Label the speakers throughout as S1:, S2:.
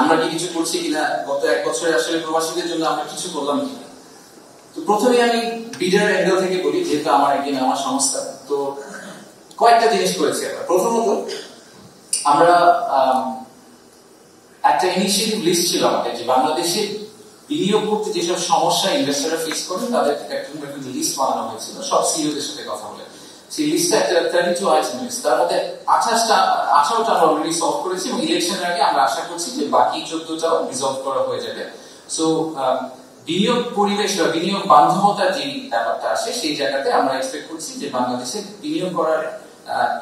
S1: আমরা কি কিছু করছি কিনা, গত 1 বছরে আসলে প্রবাসীদের জন্য আমরা কিছু করলাম কিনা। তো প্রথমে আমি বিডার অ্যাঙ্গেল থেকে বলি, যেহেতু আমার সংস্থা, তো কয়েকটা জিনিস করেছি আমরা। প্রথমত আমরা একটা ইনিশিয়েটিভ লিস্ট ছিল আমাদের, যে বাংলাদেশে বিনিয়োগ করতে যেসব সমস্যা ইনভেস্টররা ফেস করে তাদের একটা লিস্ট বানানো হয়েছিল সব সিইওদের সাথে কথা বলে। সেই লিস্টে একটা 32 আইটেম লিস্ট, তার মধ্যে 18টা আমরা অলরেডি সলভ করেছি এবং ইলেকশনের আগে আমরা আশা করছি যে বাকি 14টাও রিজলভ করা হয়ে যাবে। সো বিনিয়োগ পরিবেশ বা বিনিয়োগ বান্ধবতার যে ব্যাপারটা আসে সেই জায়গাতে আমরা এক্সপেক্ট করছি যে বাংলাদেশে বিনিয়োগ করার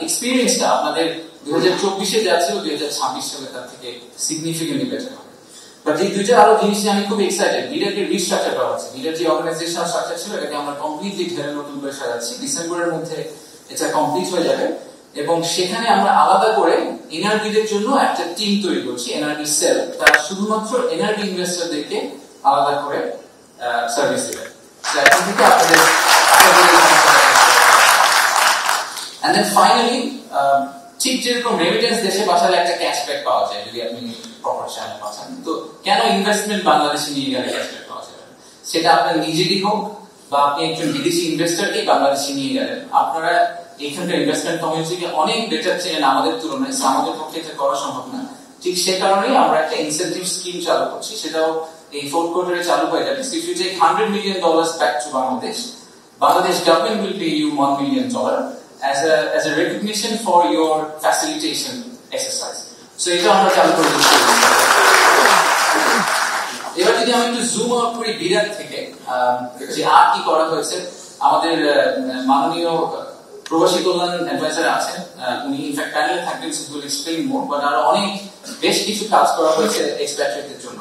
S1: এক্সপিরিয়েন্সটা আপনাদের 2024-এ যা ছিল 2026 সালে তার থেকে সিগনিফিকেন্টলি বেটার হবে। বাট এই দুইটা আরো জিনিস আমি খুব এক্সাইটেড। বিডারকে রিস্ট্রাকচার করা হচ্ছে, বিডার যে অর্গানাইজেশনাল স্ট্রাকচার ছিল এটাকে আমরা কমপ্লিটলি ঢেলে নতুন করে সাজাচ্ছি। ডিসেম্বরের মধ্যে এটা কমপ্লিট হয়ে যাবে এবং সেখানে আমরা আলাদা করে এনআরবিদের জন্য একটা টিম তৈরি করছি, এনআরবি সেল। তারা শুধুমাত্র এনআরবি ইনভেস্টরদেরকে আলাদা করে সার্ভিস দেবে। এখন থেকে আপনাদের and then finally ঠিক যেরকম রেমিটেন্স দেশে পাঠালে একটা ক্যাশব্যাক পাওয়া যায় যদি আপনি প্রপার চ্যানেলে পাঠান, তো কেন ইনভেস্টমেন্ট বাংলাদেশে নিয়ে গেলে ক্যাশব্যাক পাওয়া যাবে? সেটা আপনার নিজেরই হোক বা আপনি একজন বিদেশি ইনভেস্টরকে বাংলাদেশে নিয়ে গেলেন, আপনারা এখানকার ইনভেস্টমেন্ট কমিউনিটিকে অনেক বেটার চেনেন আমাদের তুলনায়, আমাদের পক্ষে এটা করা সম্ভব না। ঠিক সে কারণেই আমরা একটা ইনসেন্টিভ স্কিম চালু করছি, সেটাও এই ফোর্থ কোয়ার্টারে চালু হয়ে যাবে। If you take $100 million back to Bangladesh government will pay you $1 million as a recognition for your facilitation exercise. So এটা আমরা চালু করে দিচ্ছি। এবার যদি আমি একটু জুম আউট করি বিডার থেকে, যে আর কি করা হয়েছে, আমাদের মাননীয় প্রবাসী কল্যাণ অ্যাডভাইজার আছেন, উনি ইনফ্যাক্ট প্যানেলে থাকবেন, so will explain more, but আরো অনেক বেশ কিছু কাজ করা হয়েছে এক্সপ্যাট্রিয়েটদের জন্য।